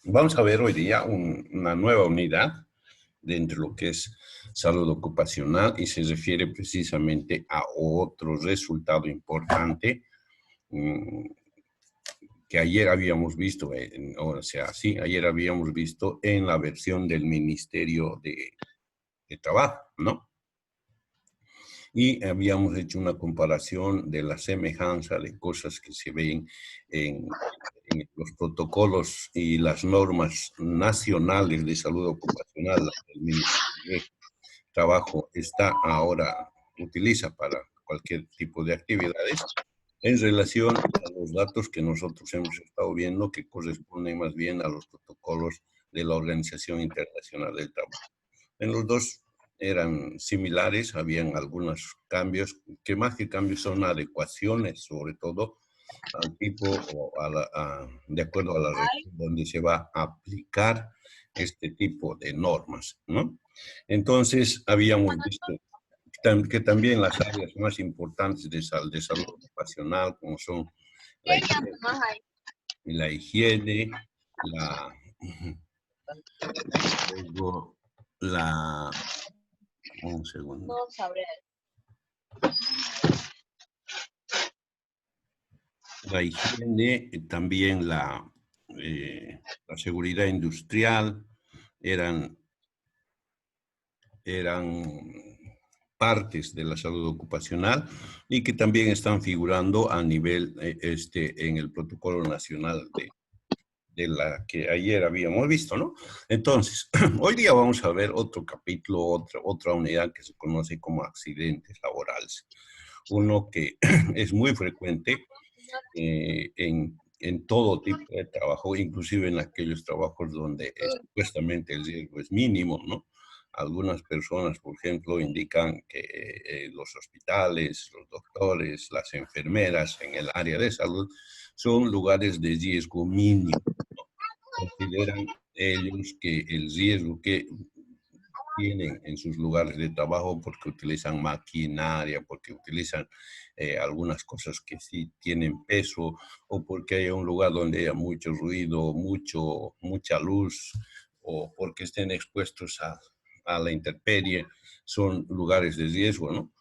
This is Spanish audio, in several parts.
Vamos a ver hoy día una nueva unidad dentro de lo que es salud ocupacional y se refiere precisamente a otro resultado importante mm, que ayer habíamos visto, o sea, sí, ayer habíamos visto en la versión del Ministerio de Trabajo, ¿no? Y habíamos hecho una comparación de la semejanza de cosas que se ven en los protocolos y las normas nacionales de salud ocupacional. El Ministerio de Trabajo está ahora, utiliza para cualquier tipo de actividades en relación a los datos que nosotros hemos estado viendo que corresponden más bien a los protocolos de la Organización Internacional del Trabajo. En los dos eran similares, habían algunos cambios, que más que cambios son adecuaciones, sobre todo al tipo o de acuerdo a la región donde se va a aplicar este tipo de normas, ¿no? Entonces, habíamos visto que también las áreas más importantes de salud ocupacional, como son la higiene, la, luego la, un segundo, la higiene, también la seguridad industrial, eran partes de la salud ocupacional y que también están figurando a nivel en el protocolo nacional de la que ayer habíamos visto, ¿no? Entonces, hoy día vamos a ver otro capítulo, otra unidad que se conoce como accidentes laborales. Uno que es muy frecuente en todo tipo de trabajo, inclusive en aquellos trabajos donde supuestamente el riesgo es mínimo, ¿no? Algunas personas, por ejemplo, indican que los hospitales, los doctores, las enfermeras en el área de salud son lugares de riesgo mínimo. Consideran ellos que el riesgo que tienen en sus lugares de trabajo porque utilizan maquinaria, porque utilizan algunas cosas que sí tienen peso o porque hay un lugar donde haya mucho ruido, mucha luz o porque estén expuestos a la intemperie, son lugares de riesgo, ¿no?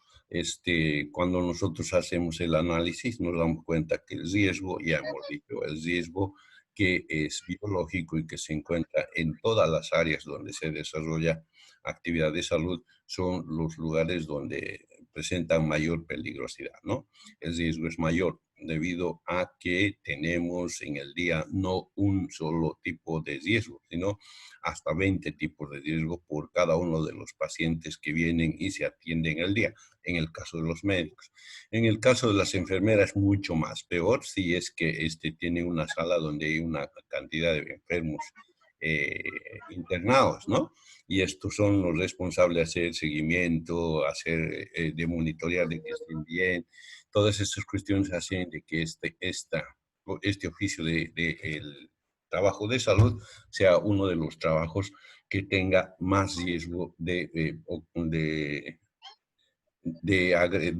Cuando nosotros hacemos el análisis nos damos cuenta que el riesgo, ya hemos dicho, el riesgo que es biológico y que se encuentra en todas las áreas donde se desarrolla actividad de salud son los lugares donde presentan mayor peligrosidad, ¿no? El riesgo es mayor debido a que tenemos en el día no un solo tipo de riesgo, sino hasta 20 tipos de riesgo por cada uno de los pacientes que vienen y se atienden el día, en el caso de los médicos. En el caso de las enfermeras, mucho más, peor si es que tiene una sala donde hay una cantidad de enfermos internados, ¿no? Y estos son los responsables de hacer seguimiento, de monitorear de que estén bien. Todas estas cuestiones hacen de que este oficio el trabajo de salud sea uno de los trabajos que tenga más riesgo de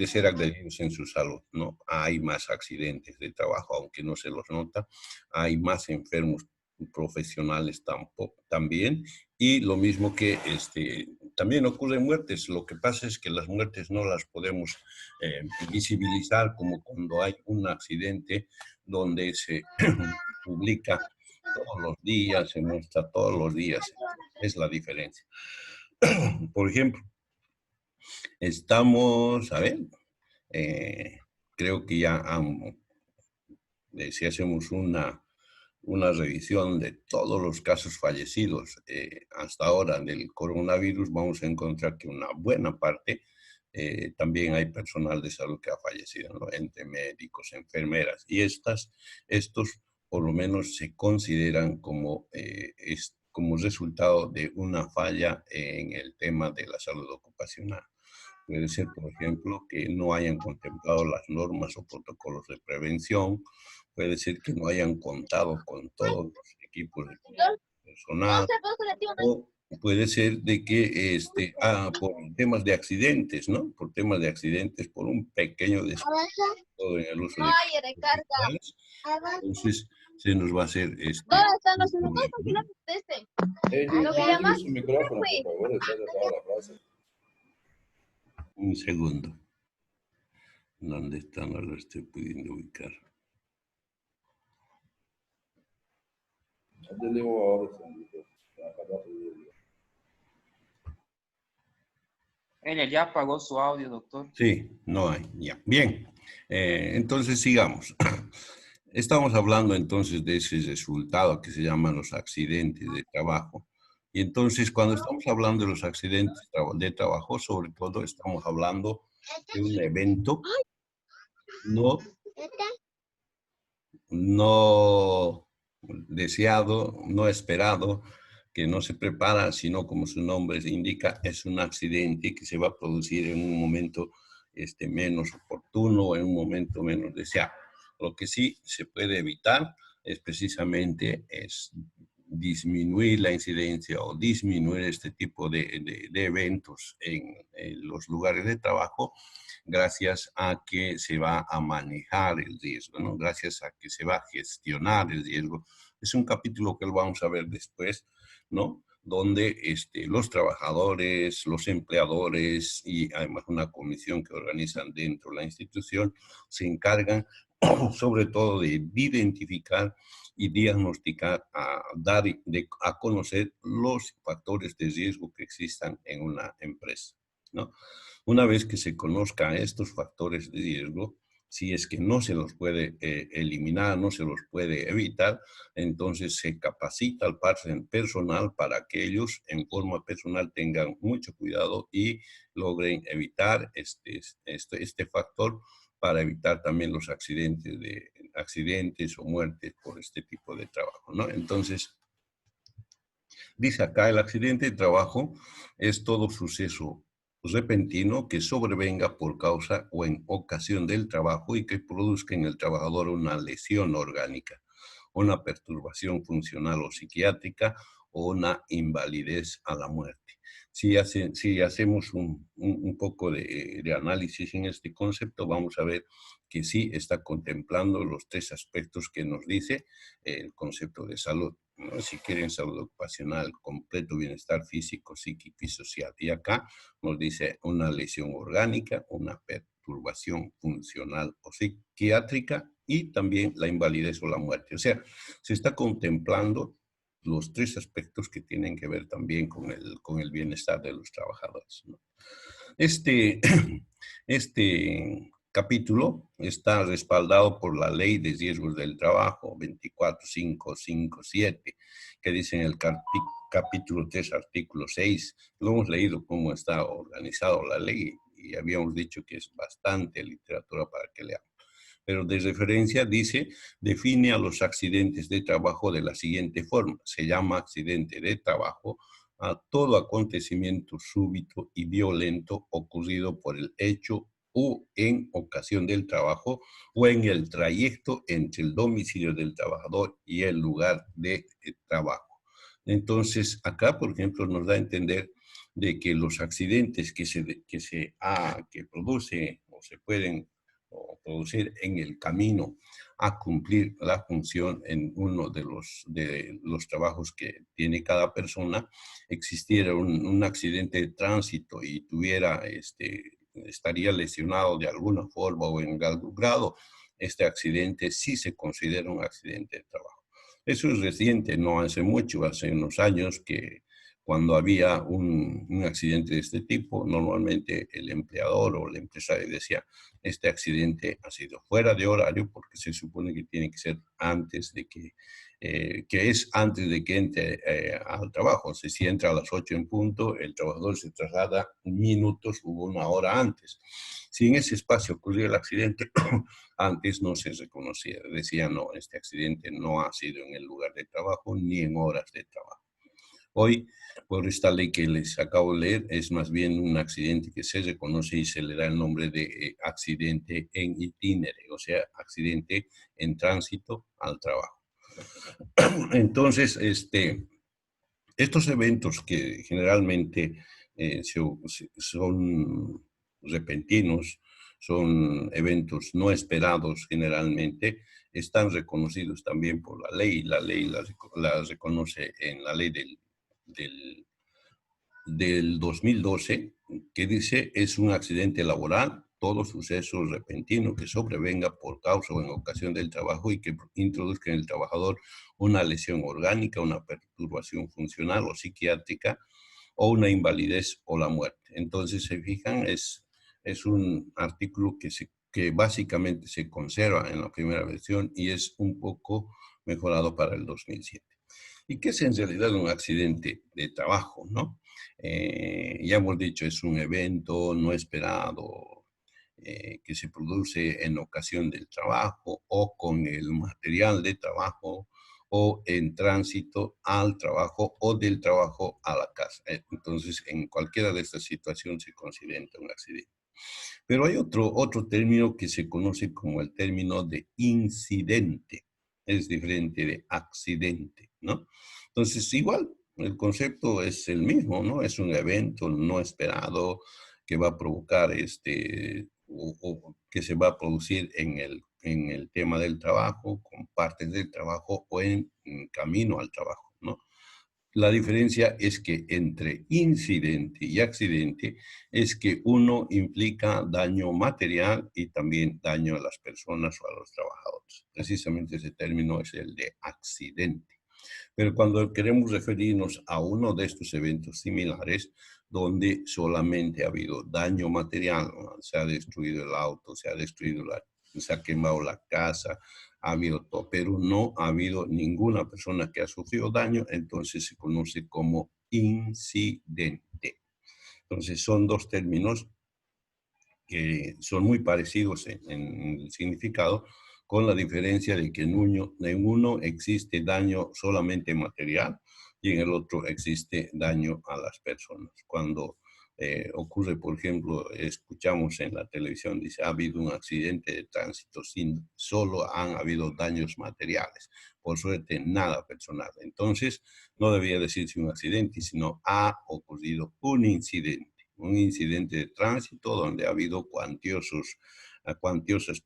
ser agredidos en su salud, ¿no? Hay más accidentes de trabajo, aunque no se los nota, hay más enfermos profesionales también, y lo mismo que también ocurren muertes. Lo que pasa es que las muertes no las podemos visibilizar como cuando hay un accidente donde se publica todos los días, se muestra todos los días. Es la diferencia. Por ejemplo, estamos, a ver, eh, creo que ya si hacemos una revisión de todos los casos fallecidos hasta ahora del coronavirus, vamos a encontrar que una buena parte también hay personal de salud que ha fallecido, ¿no? Entre médicos, enfermeras, y estos por lo menos se consideran como resultado de una falla en el tema de la salud ocupacional. Puede ser, por ejemplo, que no hayan contemplado las normas o protocolos de prevención. Puede ser que no hayan contado con todos los equipos de personal. O puede ser de que por temas de accidentes, ¿no? Por temas de accidentes, por un pequeño descuido en el uso de digitales, entonces se nos va a hacer ¿Dónde están los un minutos? problema, Aquí ¿no? no conteste. Ella, ¿No que active llamas? su micrófono, por favor, está cerrada la frase. Un segundo. ¿Dónde están? No lo estoy pudiendo ubicar. Ya te digo ahora, Sandrito. Ella ya apagó su audio, doctor. Sí, no hay, ya. Bien, entonces sigamos. Estamos hablando entonces de ese resultado que se llaman los accidentes de trabajo. Y entonces cuando estamos hablando de los accidentes de trabajo, sobre todo estamos hablando de un evento no deseado, no esperado, que no se prepara, sino como su nombre indica, es un accidente que se va a producir en un momento menos oportuno, en un momento menos deseado. Lo que sí se puede evitar es precisamente disminuir la incidencia o disminuir este tipo de eventos en los lugares de trabajo gracias a que se va a manejar el riesgo, ¿no? Gracias a que se va a gestionar el riesgo. Es un capítulo que lo vamos a ver después, ¿no? Donde los trabajadores, los empleadores y además una comisión que organizan dentro de la institución se encargan sobre todo de identificar y diagnosticar, a conocer los factores de riesgo que existan en una empresa, ¿no? Una vez que se conozcan estos factores de riesgo, si es que no se los puede eliminar, no se los puede evitar, entonces se capacita al personal para que ellos en forma personal tengan mucho cuidado y logren evitar este factor para evitar también los accidentes o muertes por este tipo de trabajo, ¿no? Entonces, dice acá, el accidente de trabajo es todo suceso repentino que sobrevenga por causa o en ocasión del trabajo y que produzca en el trabajador una lesión orgánica, una perturbación funcional o psiquiátrica o una invalidez a la muerte. Si hacemos un poco de análisis en este concepto, vamos a ver que sí está contemplando los tres aspectos que nos dice el concepto de salud, ¿no? Si quieren salud ocupacional, completo bienestar físico, psíquico y social. Y acá nos dice una lesión orgánica, una perturbación funcional o psiquiátrica y también la invalidez o la muerte. O sea, se está contemplando los tres aspectos que tienen que ver también con el bienestar de los trabajadores, ¿no? Este, este capítulo está respaldado por la Ley de Riesgos del Trabajo 24557, que dice en el capítulo 3, artículo 6. Lo hemos leído cómo está organizado la ley y habíamos dicho que es bastante literatura para que leamos. Pero de referencia dice, define a los accidentes de trabajo de la siguiente forma. Se llama accidente de trabajo a todo acontecimiento súbito y violento ocurrido por el hecho o en ocasión del trabajo o en el trayecto entre el domicilio del trabajador y el lugar de trabajo. Entonces, acá, por ejemplo, nos da a entender de que los accidentes que produce o se pueden o producir en el camino a cumplir la función en uno de los trabajos que tiene cada persona, existiera un accidente de tránsito y estaría lesionado de alguna forma o en algún grado, este accidente sí se considera un accidente de trabajo. Eso es reciente, no hace mucho, hace unos años que cuando había un accidente de este tipo, normalmente el empleador o el empresario decía, este accidente ha sido fuera de horario porque se supone que tiene que ser antes de que es antes de que entre al trabajo. O sea, si entra a las 8 en punto, el trabajador se traslada minutos o una hora antes. Si en ese espacio ocurrió el accidente, antes no se reconocía. Decía, no, este accidente no ha sido en el lugar de trabajo ni en horas de trabajo. Hoy, por esta ley que les acabo de leer, es más bien un accidente que se reconoce y se le da el nombre de accidente en itinere, o sea, accidente en tránsito al trabajo. Entonces, Estos eventos que generalmente son repentinos, son eventos no esperados generalmente, están reconocidos también por la ley. La ley las reconoce en la ley del 2012, que dice es un accidente laboral, todo suceso repentino que sobrevenga por causa o en ocasión del trabajo y que introduzca en el trabajador una lesión orgánica, una perturbación funcional o psiquiátrica o una invalidez o la muerte. Entonces, se fijan, es un artículo que básicamente se conserva en la primera versión y es un poco mejorado para el 2007. ¿Y qué es en realidad un accidente de trabajo, no? Ya hemos dicho, es un evento no esperado que se produce en ocasión del trabajo o con el material de trabajo o en tránsito al trabajo o del trabajo a la casa. Entonces, en cualquiera de estas situaciones se considera un accidente. Pero hay otro término que se conoce como el término de incidente. Es diferente de accidente, ¿no? Entonces, igual, el concepto es el mismo, ¿no? Es un evento no esperado que va a provocar o que se va a producir en el tema del trabajo, con partes del trabajo o en camino al trabajo, ¿no? La diferencia es que entre incidente y accidente es que uno implica daño material y también daño a las personas o a los trabajadores. Precisamente ese término es el de accidente. Pero cuando queremos referirnos a uno de estos eventos similares, donde solamente ha habido daño material, ¿no? Se ha destruido el auto, se ha quemado la casa, ha habido todo, pero no ha habido ninguna persona que ha sufrido daño, entonces se conoce como incidente. Entonces son dos términos que son muy parecidos en el significado, con la diferencia de que en uno existe daño solamente material y en el otro existe daño a las personas. Cuando ocurre, por ejemplo, escuchamos en la televisión, dice, ha habido un accidente de tránsito, solo han habido daños materiales, por suerte nada personal. Entonces, no debía decirse un accidente, sino ha ocurrido un incidente de tránsito donde ha habido cuantiosas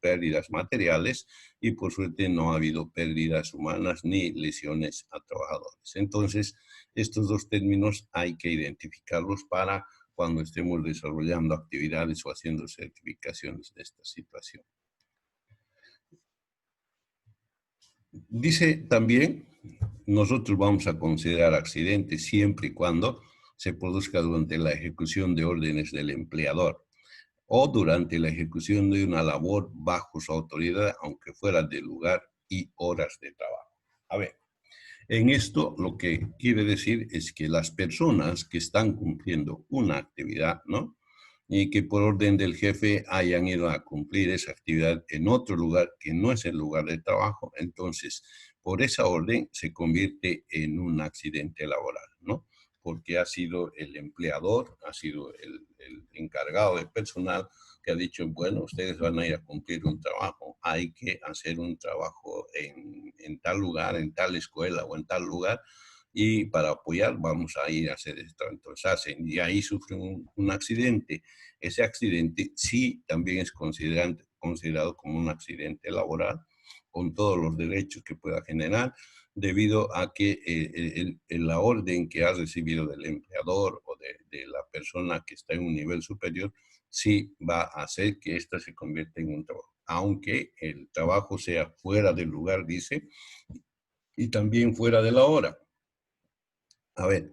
pérdidas materiales y por suerte no ha habido pérdidas humanas ni lesiones a trabajadores. Entonces, estos dos términos hay que identificarlos para cuando estemos desarrollando actividades o haciendo certificaciones de esta situación. Dice también, nosotros vamos a considerar accidentes siempre y cuando se produzca durante la ejecución de órdenes del empleador o durante la ejecución de una labor bajo su autoridad, aunque fuera de lugar y horas de trabajo. A ver, en esto lo que quiere decir es que las personas que están cumpliendo una actividad, ¿no? Y que por orden del jefe hayan ido a cumplir esa actividad en otro lugar que no es el lugar de trabajo, entonces por esa orden se convierte en un accidente laboral, ¿no? Porque ha sido el empleador, ha sido el encargado de personal que ha dicho, bueno, ustedes van a ir a cumplir un trabajo, hay que hacer un trabajo en tal lugar, en tal escuela o en tal lugar, y para apoyar vamos a ir a hacer esto. Entonces hacen, y ahí sufren un accidente. Ese accidente sí también es considerado como un accidente laboral, con todos los derechos que pueda generar, debido a que la orden que ha recibido del empleador o de la persona que está en un nivel superior, sí va a hacer que ésta se convierta en un trabajo, aunque el trabajo sea fuera del lugar, dice, y también fuera de la hora. A ver,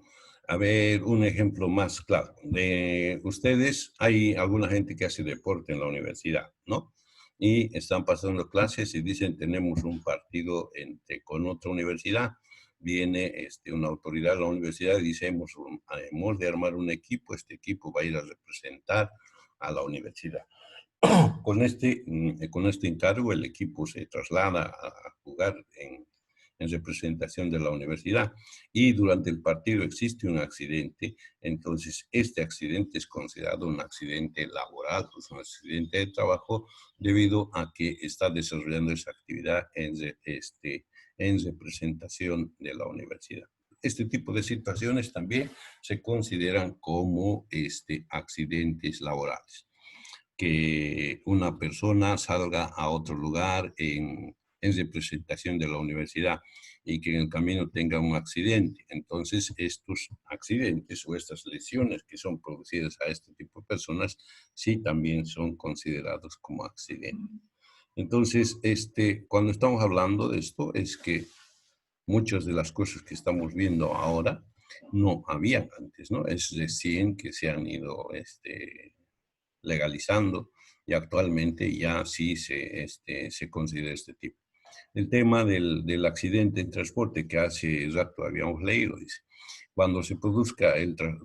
un ejemplo más claro. De ustedes, hay alguna gente que hace deporte en la universidad, ¿no? Y están pasando clases y dicen, tenemos un partido con otra universidad. Viene una autoridad de la universidad y dice, hemos de armar un equipo, este equipo va a ir a representar a la universidad. Con este encargo, el equipo se traslada a jugar en representación de la universidad y durante el partido existe un accidente, entonces este accidente es considerado un accidente laboral, pues un accidente de trabajo debido a que está desarrollando esa actividad en representación de la universidad. este tipo de situaciones también se consideran como accidentes laborales. Que una persona salga a otro lugar en representación de la universidad y que en el camino tenga un accidente. Entonces, estos accidentes o estas lesiones que son producidas a este tipo de personas, sí también son considerados como accidentes. Entonces, cuando estamos hablando de esto, es que muchas de las cosas que estamos viendo ahora no habían antes, ¿no? Es recién que se han ido legalizando y actualmente ya sí se considera este tipo. El tema del accidente en transporte que hace rato habíamos leído, dice, cuando se produzca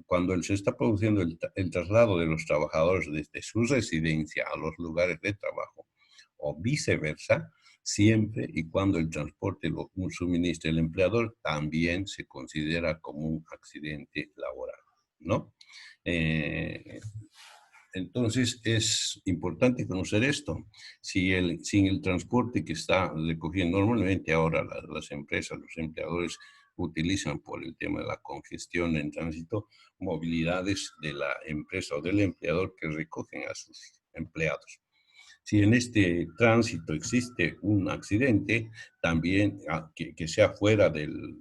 cuando se está produciendo el traslado de los trabajadores desde su residencia a los lugares de trabajo o viceversa, siempre y cuando el transporte lo suministre el empleador, también se considera como un accidente laboral, ¿no? Entonces, es importante conocer esto. Sin el transporte que está recogiendo normalmente ahora las empresas, los empleadores utilizan por el tema de la congestión en tránsito, movilidades de la empresa o del empleador que recogen a sus empleados. Si en este tránsito existe un accidente, también que sea fuera del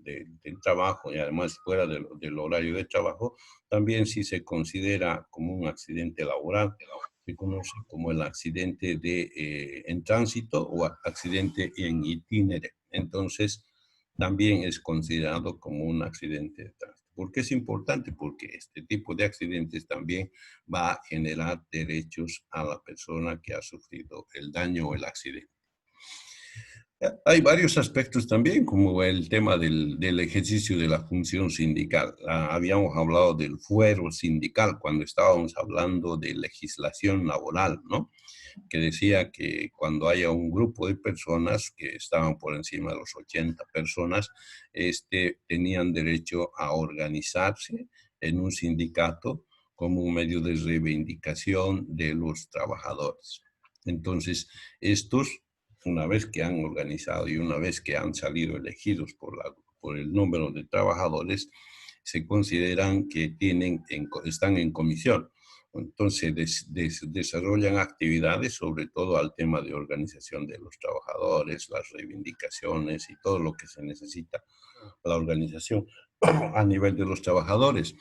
trabajo y además fuera del horario de trabajo, también sí se considera como un accidente laboral. Se conoce como el accidente en tránsito o accidente en itinere. Entonces, también es considerado como un accidente de tránsito. ¿Por qué es importante? Porque este tipo de accidentes también va a generar derechos a la persona que ha sufrido el daño o el accidente. Hay varios aspectos también, como el tema del ejercicio de la función sindical. Habíamos hablado del fuero sindical cuando estábamos hablando de legislación laboral, ¿no? Que decía que cuando haya un grupo de personas que estaban por encima de los 80 personas, tenían derecho a organizarse en un sindicato como un medio de reivindicación de los trabajadores. Entonces, estos, una vez que han organizado y una vez que han salido elegidos por el número de trabajadores, se consideran que están en comisión. Entonces, desarrollan actividades sobre todo al tema de organización de los trabajadores, las reivindicaciones y todo lo que se necesita para la organización a nivel de los trabajadores.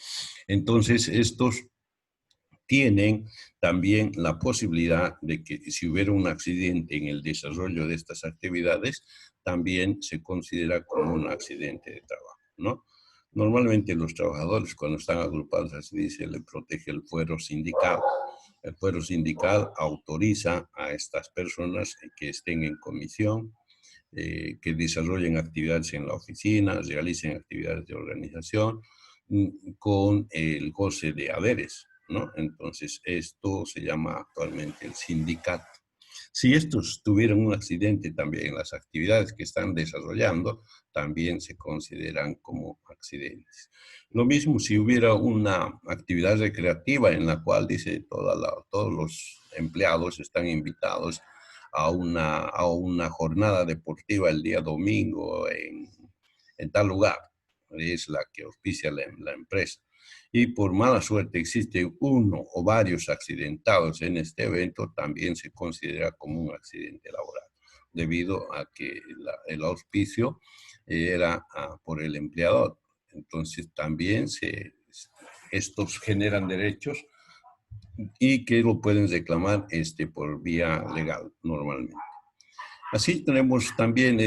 Entonces, estos tienen también la posibilidad de que si hubiera un accidente en el desarrollo de estas actividades, también se considera como un accidente de trabajo, ¿no? Normalmente los trabajadores cuando están agrupados, así se le protege el fuero sindical. El fuero sindical autoriza a estas personas que estén en comisión, que desarrollen actividades en la oficina, realicen actividades de organización con el goce de haberes, ¿no? Entonces, esto se llama actualmente el sindicato. Si estos tuvieran un accidente también en las actividades que están desarrollando, también se consideran como accidentes. Lo mismo si hubiera una actividad recreativa en la cual dice todos los empleados están invitados a una jornada deportiva el día domingo en tal lugar, es la que auspicia la empresa. Y por mala suerte existe uno o varios accidentados en este evento, también se considera como un accidente laboral, debido a que el auspicio era por el empleador. Entonces también estos generan derechos y que lo pueden reclamar por vía legal normalmente. Así tenemos también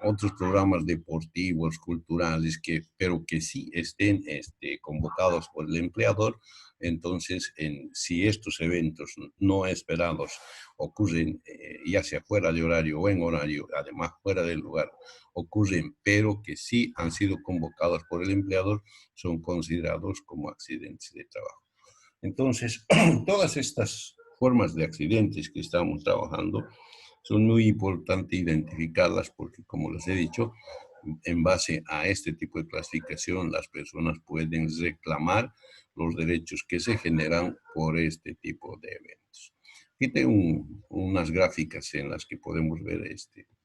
otros programas deportivos, culturales, pero que sí estén convocados por el empleador. Entonces, si estos eventos no esperados ocurren, ya sea fuera de horario o en horario, además fuera del lugar, ocurren, pero que sí han sido convocados por el empleador, son considerados como accidentes de trabajo. Entonces, todas estas formas de accidentes que estamos trabajando son muy importantes identificarlas porque, como les he dicho, en base a este tipo de clasificación, las personas pueden reclamar los derechos que se generan por este tipo de eventos. Aquí tengo unas gráficas en las que podemos ver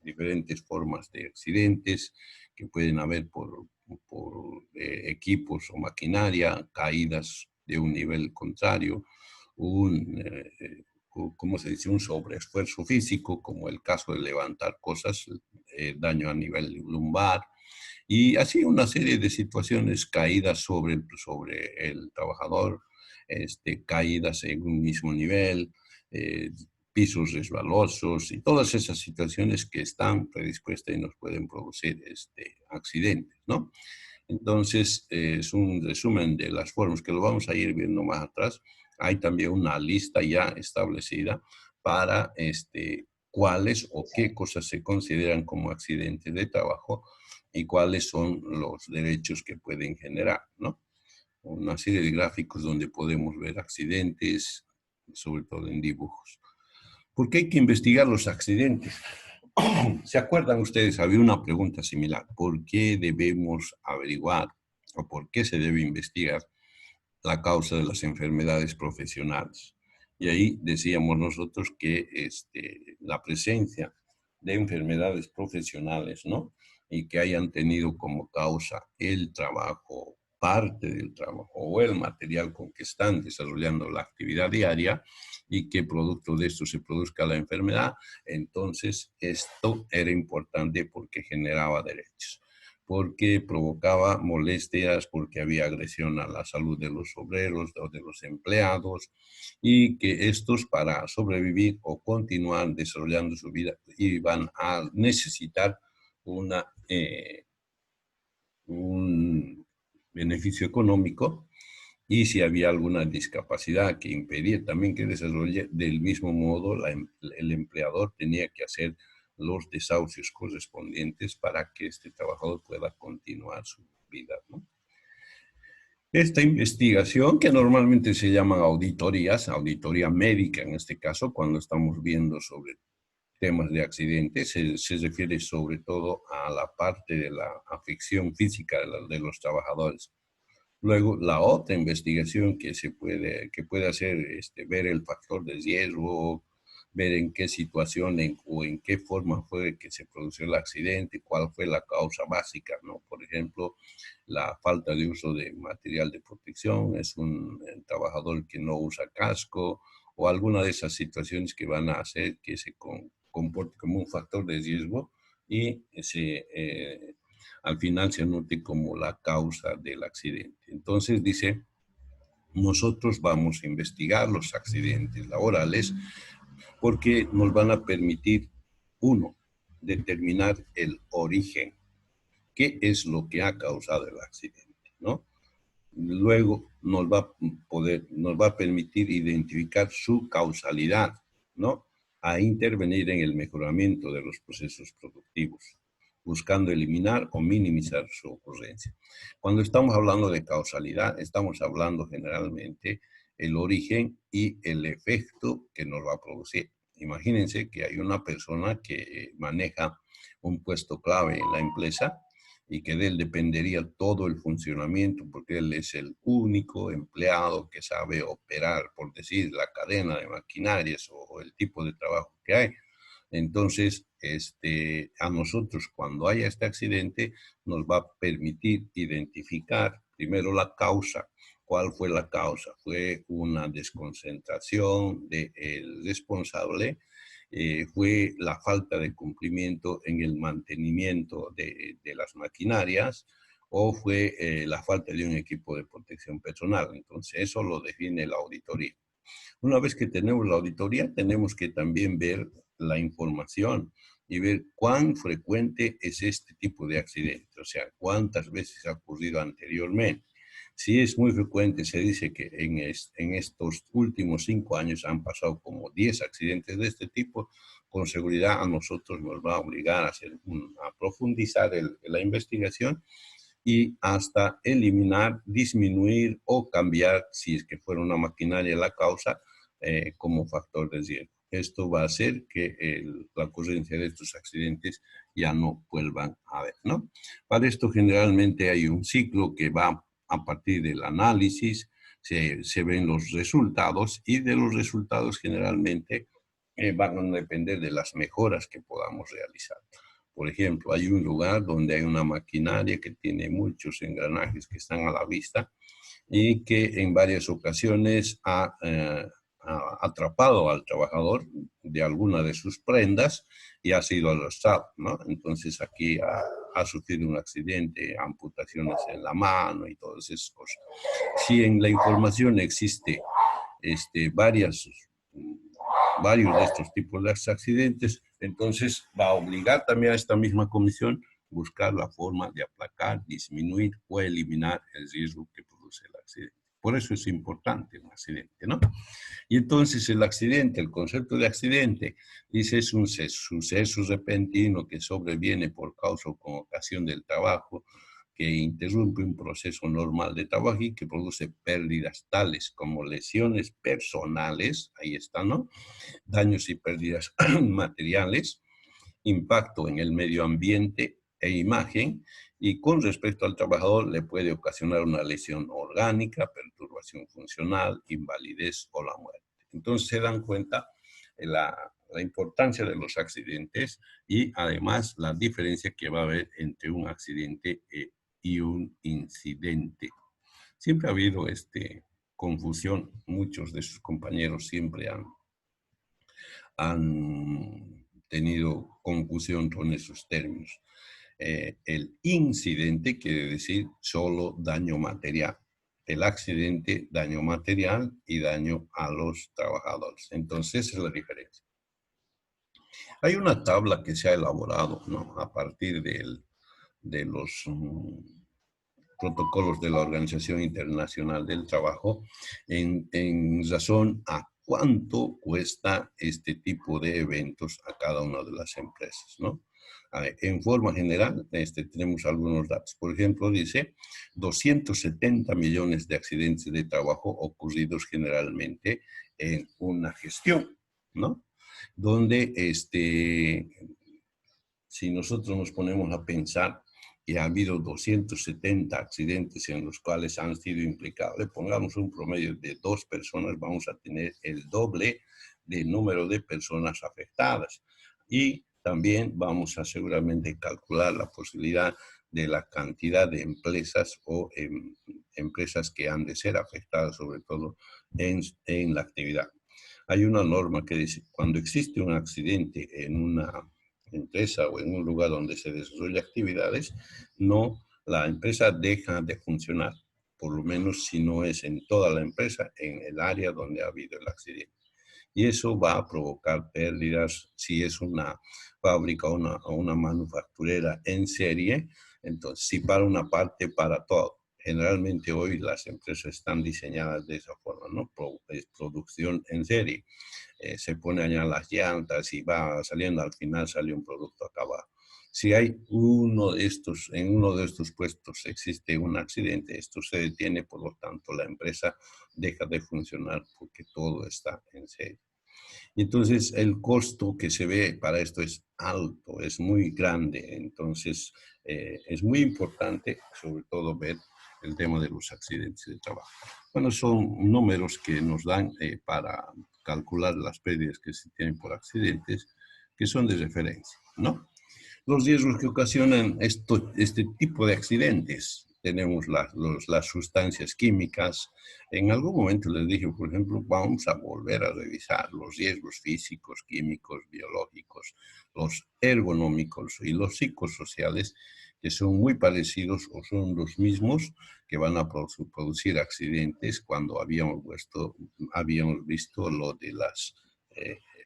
diferentes formas de accidentes que pueden haber por equipos o maquinaria, caídas de un nivel contrario, ¿cómo se dice? Un sobreesfuerzo físico, como el caso de levantar cosas, daño a nivel lumbar, y así una serie de situaciones, caídas sobre el trabajador, caídas en un mismo nivel, eh, pisos resbalosos y todas esas situaciones que están predispuestas y nos pueden producir accidentes, ¿no? Entonces, es un resumen de las formas que lo vamos a ir viendo más atrás. Hay también una lista ya establecida para cuáles o qué cosas se consideran como accidentes de trabajo y cuáles son los derechos que pueden generar, ¿no? Una serie de gráficos donde podemos ver accidentes, sobre todo en dibujos. ¿Por qué hay que investigar los accidentes? ¿Se acuerdan ustedes? Había una pregunta similar. ¿Por qué debemos averiguar o por qué se debe investigar la causa de las enfermedades profesionales? Y ahí decíamos nosotros que la presencia de enfermedades profesionales, ¿no? Y que hayan tenido como causa el trabajo, parte del trabajo o el material con que están desarrollando la actividad diaria y que producto de esto se produzca la enfermedad, entonces esto era importante porque generaba derechos, porque provocaba molestias, porque había agresión a la salud de los obreros o de los empleados, y que estos para sobrevivir o continuar desarrollando su vida iban a necesitar un beneficio económico, y si había alguna discapacidad que impedía también que desarrolle, del mismo modo el empleador tenía que hacer los desahucios correspondientes para que este trabajador pueda continuar su vida, ¿no? Esta investigación, que normalmente se llaman auditorías, auditoría médica en este caso, cuando estamos viendo sobre temas de accidentes, se refiere sobre todo a la parte de la afección física de los trabajadores. Luego, la otra investigación que puede hacer, ver el factor de riesgo, ver en qué situación o en qué forma fue que se produjo el accidente, cuál fue la causa básica, ¿no? Por ejemplo, la falta de uso de material de protección, es un trabajador que no usa casco, o alguna de esas situaciones que van a hacer que se comporte como un factor de riesgo y al final se anote como la causa del accidente. Entonces dice, nosotros vamos a investigar los accidentes laborales porque nos van a permitir, uno, determinar el origen, qué es lo que ha causado el accidente, ¿no? Luego nos va a permitir identificar su causalidad, ¿no? A intervenir en el mejoramiento de los procesos productivos, buscando eliminar o minimizar su ocurrencia. Cuando estamos hablando de causalidad, estamos hablando generalmente el origen y el efecto que nos va a producir. Imagínense que hay una persona que maneja un puesto clave en la empresa y que de él dependería todo el funcionamiento, porque él es el único empleado que sabe operar, por decir, la cadena de maquinarias o el tipo de trabajo que hay. Entonces, a nosotros cuando haya este accidente nos va a permitir identificar primero la causa. ¿Cuál fue la causa? Fue una desconcentración del responsable, fue la falta de cumplimiento en el mantenimiento de las maquinarias, o fue la falta de un equipo de protección personal. Entonces, eso lo define la auditoría. Una vez que tenemos la auditoría, tenemos que también ver la información y ver cuán frecuente es este tipo de accidente, o sea, cuántas veces ha ocurrido anteriormente. Si es muy frecuente, se dice que en estos últimos 5 años han pasado como 10 accidentes de este tipo, con seguridad a nosotros nos va a obligar a profundizar la investigación y hasta eliminar, disminuir o cambiar, si es que fuera una maquinaria la causa, como factor de riesgo. Esto va a hacer que la ocurrencia de estos accidentes ya no vuelvan a haber, ¿no? Para esto generalmente hay un ciclo que va a partir del análisis, se ven los resultados, y de los resultados generalmente van a depender de las mejoras que podamos realizar. Por ejemplo, hay un lugar donde hay una maquinaria que tiene muchos engranajes que están a la vista y que en varias ocasiones ha atrapado al trabajador de alguna de sus prendas y ha sido arrastrado, ¿no? Entonces aquí ha sufrido un accidente, amputaciones en la mano y todas esas cosas. Si en la información existe varios de estos tipos de accidentes, entonces va a obligar también a esta misma comisión buscar la forma de aplacar, disminuir o eliminar el riesgo que produce el accidente. Por eso es importante un accidente, ¿no? Y entonces el accidente, el concepto de accidente, dice es un suceso repentino que sobreviene por causa o con ocasión del trabajo, que interrumpe un proceso normal de trabajo y que produce pérdidas tales como lesiones personales, ahí está, ¿no? Daños y pérdidas materiales, impacto en el medio ambiente e imagen, y con respecto al trabajador le puede ocasionar una lesión orgánica, perturbación funcional, invalidez o la muerte. Entonces se dan cuenta la importancia de los accidentes y además la diferencia que va a haber entre un accidente y un incidente. Siempre ha habido confusión, muchos de sus compañeros siempre han tenido confusión con esos términos. El incidente quiere decir solo daño material. El accidente, daño material y daño a los trabajadores. Entonces, esa es la diferencia. Hay una tabla que se ha elaborado, ¿no? A partir de los protocolos de la Organización Internacional del Trabajo en razón a cuánto cuesta este tipo de eventos a cada una de las empresas, ¿no? En forma general, tenemos algunos datos. Por ejemplo, dice 270 millones de accidentes de trabajo ocurridos generalmente en una gestión, ¿no? Donde, si nosotros nos ponemos a pensar que ha habido 270 accidentes en los cuales han sido implicados, le pongamos un promedio de 2 personas, vamos a tener el doble de número de personas afectadas. Y también vamos a seguramente calcular la posibilidad de la cantidad de empresas o empresas que han de ser afectadas, sobre todo en la actividad. Hay una norma que dice, cuando existe un accidente en una empresa o en un lugar donde se desarrollan actividades, la empresa deja de funcionar, por lo menos si no es en toda la empresa, en el área donde ha habido el accidente. Y eso va a provocar pérdidas si es una fábrica o una manufacturera en serie, entonces si para una parte, para todo. Generalmente hoy las empresas están diseñadas de esa forma, ¿no? Es producción en serie. Se pone allá las llantas y va saliendo, al final sale un producto acabado. Si hay en uno de estos puestos existe un accidente, esto se detiene, por lo tanto la empresa deja de funcionar porque todo está en serie. Entonces el costo que se ve para esto es alto, es muy grande, entonces es muy importante sobre todo ver el tema de los accidentes de trabajo. Bueno, son números que nos dan para calcular las pérdidas que se tienen por accidentes, que son de referencia, ¿no? Los riesgos que ocasionan este tipo de accidentes. Tenemos las sustancias químicas. En algún momento les dije, por ejemplo, vamos a volver a revisar los riesgos físicos, químicos, biológicos, los ergonómicos y los psicosociales, que son muy parecidos o son los mismos que van a producir accidentes cuando habíamos visto lo de las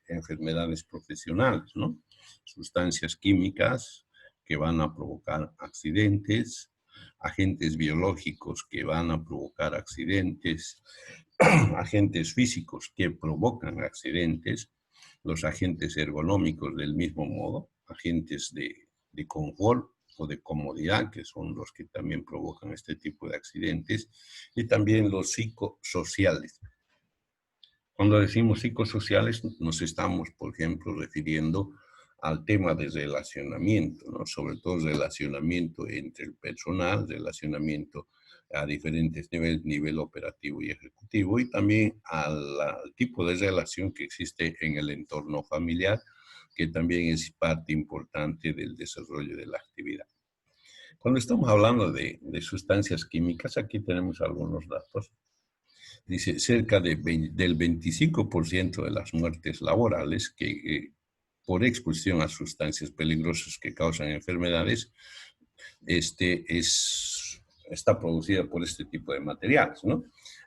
enfermedades profesionales, ¿no? Sustancias químicas que van a provocar accidentes, agentes biológicos que van a provocar accidentes, agentes físicos que provocan accidentes, los agentes ergonómicos del mismo modo, agentes de confort o de comodidad, que son los que también provocan este tipo de accidentes, y también los psicosociales. Cuando decimos psicosociales, nos estamos, por ejemplo, refiriendo al tema de relacionamiento, ¿no? Sobre todo relacionamiento entre el personal, relacionamiento a diferentes niveles, nivel operativo y ejecutivo, y también al tipo de relación que existe en el entorno familiar, que también es parte importante del desarrollo de la actividad. Cuando estamos hablando de sustancias químicas, aquí tenemos algunos datos. Dice, cerca del 25% de las muertes laborales que por exposición a sustancias peligrosas que causan enfermedades, está producida por este tipo de materiales, ¿no?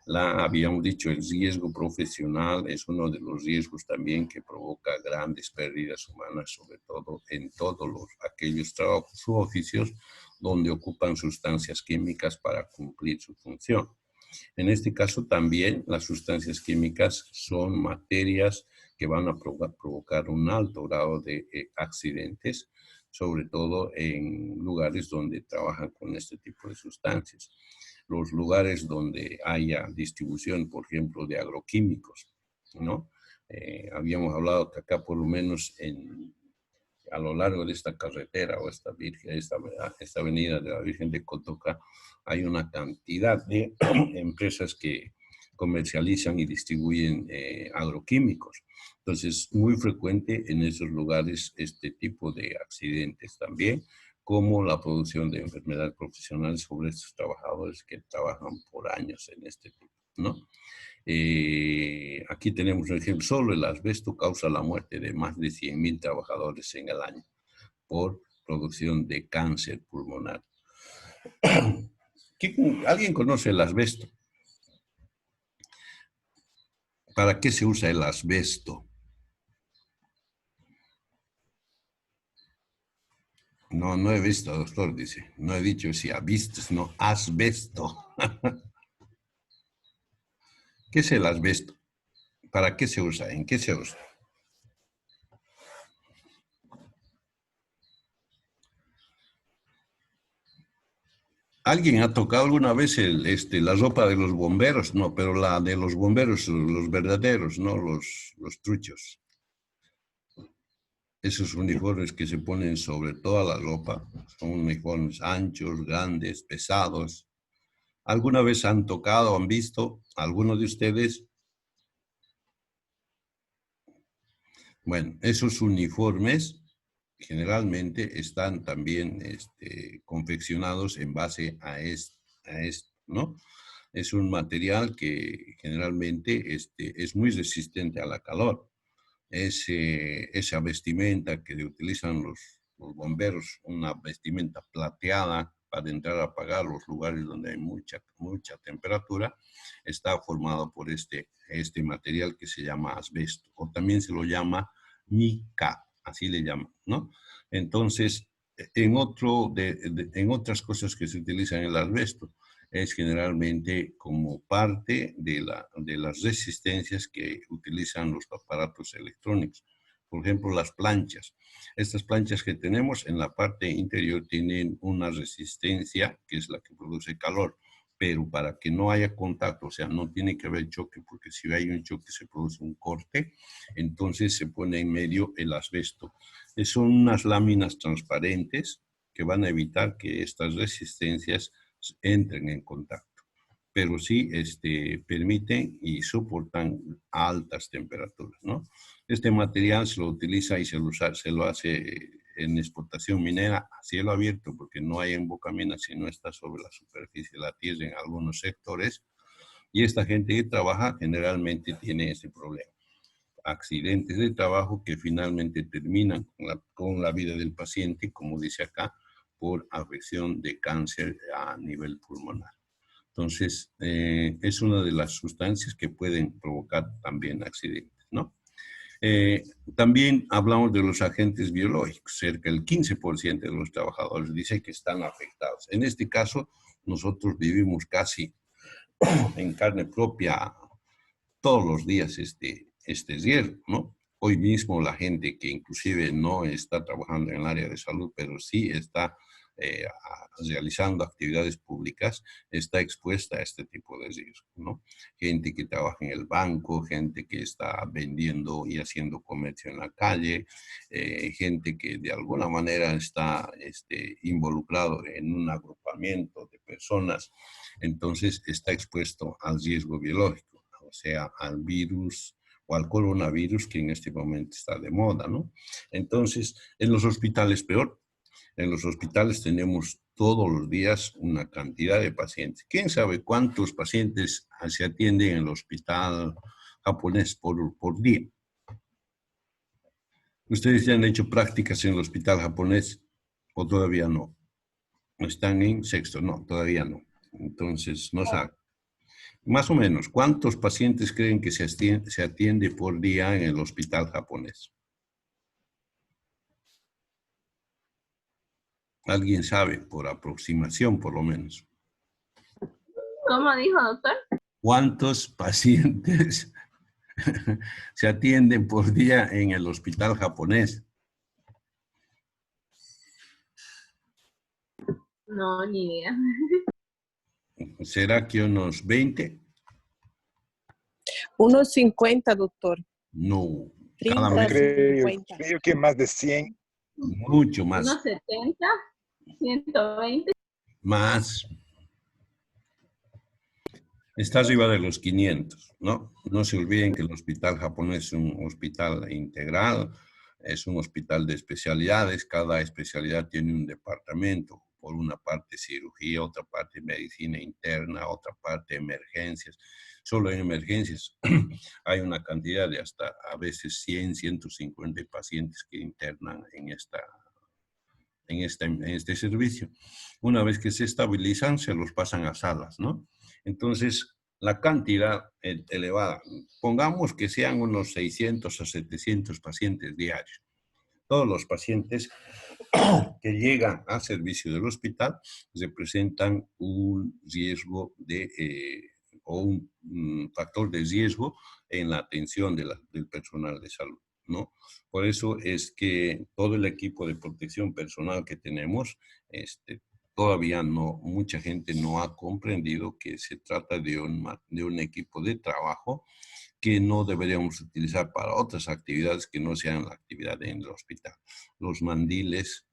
Habíamos dicho, el riesgo profesional es uno de los riesgos también que provoca grandes pérdidas humanas, sobre todo en todos aquellos trabajos u oficios donde ocupan sustancias químicas para cumplir su función. En este caso también las sustancias químicas son materias que van a provocar un alto grado de accidentes, sobre todo en lugares donde trabajan con este tipo de sustancias. Los lugares donde haya distribución, por ejemplo, de agroquímicos, ¿no? Habíamos hablado que acá por lo menos a lo largo de esta carretera o esta avenida de la Virgen de Cotoca, hay una cantidad de empresas que comercializan y distribuyen agroquímicos. Entonces, muy frecuente en esos lugares este tipo de accidentes también, como la producción de enfermedades profesionales sobre estos trabajadores que trabajan por años en este tipo, ¿no? Aquí tenemos un ejemplo, solo el asbesto causa la muerte de más de 100.000 trabajadores en el año por producción de cáncer pulmonar. ¿Alguien conoce el asbesto? ¿Para qué se usa el asbesto? No, no he visto, doctor, dice. No he dicho si ha visto, sino asbesto. ¿Qué es el asbesto? ¿Para qué se usa? ¿En qué se usa? ¿Alguien ha tocado alguna vez la ropa de los bomberos? No, pero la de los bomberos, los verdaderos, no los truchos. Esos uniformes que se ponen sobre toda la ropa son uniformes anchos, grandes, pesados. ¿Alguna vez han tocado, han visto alguno de ustedes? Bueno, esos uniformes generalmente están también confeccionados en base a esto, ¿no? Es un material que generalmente es muy resistente a la calor. Esa vestimenta que utilizan los bomberos, una vestimenta plateada para entrar a apagar los lugares donde hay mucha temperatura, está formado por este material que se llama asbesto, o también se lo llama mica, así le llaman, ¿no? Entonces, en otras cosas que se utilizan el asbesto, es generalmente como parte de las resistencias que utilizan los aparatos electrónicos. Por ejemplo, las planchas. Estas planchas que tenemos en la parte interior tienen una resistencia que es la que produce calor, pero para que no haya contacto, o sea, no tiene que haber choque, porque si hay un choque se produce un corte, entonces se pone en medio el asbesto. Son unas láminas transparentes que van a evitar que estas resistencias entren en contacto, pero sí permiten y soportan altas temperaturas, ¿no? Este material se lo utiliza y se lo hace en explotación minera a cielo abierto, porque no hay embocamientos, sino está sobre la superficie de la tierra en algunos sectores, y esta gente que trabaja generalmente tiene ese problema. Accidentes de trabajo que finalmente terminan con la vida del paciente, como dice acá, por afección de cáncer a nivel pulmonar. Entonces, es una de las sustancias que pueden provocar también accidentes, ¿no? También hablamos de los agentes biológicos. Cerca del 15% de los trabajadores dice que están afectados. En este caso, nosotros vivimos casi en carne propia todos los días este riesgo, ¿no? Hoy mismo la gente que inclusive no está trabajando en el área de salud, pero sí está realizando actividades públicas, está expuesta a este tipo de riesgo, ¿no? Gente que trabaja en el banco, gente que está vendiendo y haciendo comercio en la calle, gente que de alguna manera está involucrado en un agrupamiento de personas, entonces está expuesto al riesgo biológico, o sea, al virus o al coronavirus que en este momento está de moda, ¿no? Entonces, en los hospitales peor. En los hospitales tenemos todos los días una cantidad de pacientes. ¿Quién sabe cuántos pacientes se atienden en el hospital japonés por día? ¿Ustedes ya han hecho prácticas en el hospital japonés o todavía no? ¿Están en sexto? No, todavía no. Entonces, no saben. Más o menos, ¿cuántos pacientes creen que se atiende por día en el hospital japonés? ¿Alguien sabe? Por aproximación, por lo menos. ¿Cómo dijo, doctor? ¿Cuántos pacientes se atienden por día en el hospital japonés? No, ni idea. ¿Será que unos 20? Unos 50, doctor. No, 30, cada mes, Creo, 50. creo que más de 100. mucho más. Unos 70, 120. Más. Está arriba de los 500, ¿no? No se olviden que el hospital japonés es un hospital integral, es un hospital de especialidades, cada especialidad tiene un departamento, por una parte cirugía, otra parte medicina interna, otra parte emergencias. Solo en emergencias hay una cantidad de hasta a veces 100, 150 pacientes que internan en este servicio. Una vez que se estabilizan, se los pasan a salas, ¿no? Entonces, la cantidad elevada, pongamos que sean unos 600 a 700 pacientes diarios. Todos los pacientes que llegan al servicio del hospital representan un riesgo o un factor de riesgo en la atención del personal de salud, ¿no? Por eso es que todo el equipo de protección personal que tenemos, todavía no, mucha gente no ha comprendido que se trata de un equipo de trabajo que no deberíamos utilizar para otras actividades que no sean la actividad en el hospital. Los mandiles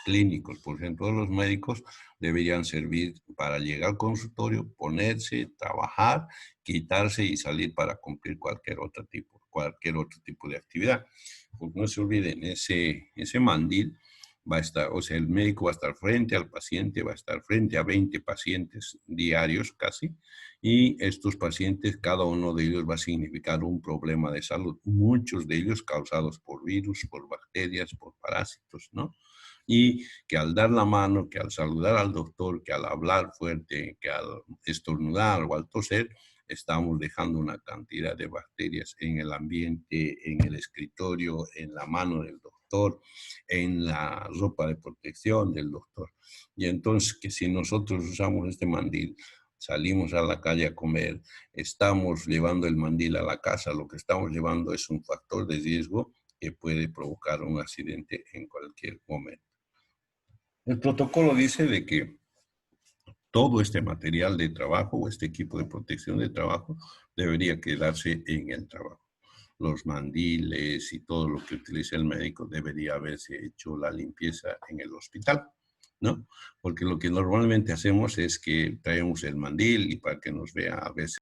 clínicos, por ejemplo, los médicos deberían servir para llegar al consultorio, ponerse, trabajar, quitarse y salir para cumplir cualquier otro tipo de actividad. Pues no se olviden, ese mandil va a estar, o sea, el médico va a estar frente al paciente, va a estar frente a 20 pacientes diarios casi, y estos pacientes, cada uno de ellos va a significar un problema de salud, muchos de ellos causados por virus, por bacterias, por parásitos, ¿no? Y que al dar la mano, que al saludar al doctor, que al hablar fuerte, que al estornudar o al toser, estamos dejando una cantidad de bacterias en el ambiente, en el escritorio, en la mano del doctor, en la ropa de protección del doctor. Y entonces que si nosotros usamos este mandil, salimos a la calle a comer, estamos llevando el mandil a la casa, lo que estamos llevando es un factor de riesgo que puede provocar un accidente en cualquier momento. El protocolo dice de que todo este material de trabajo o este equipo de protección de trabajo debería quedarse en el trabajo. Los mandiles y todo lo que utiliza el médico debería haberse hecho la limpieza en el hospital, ¿no? Porque lo que normalmente hacemos es que traemos el mandil y para que nos vea a veces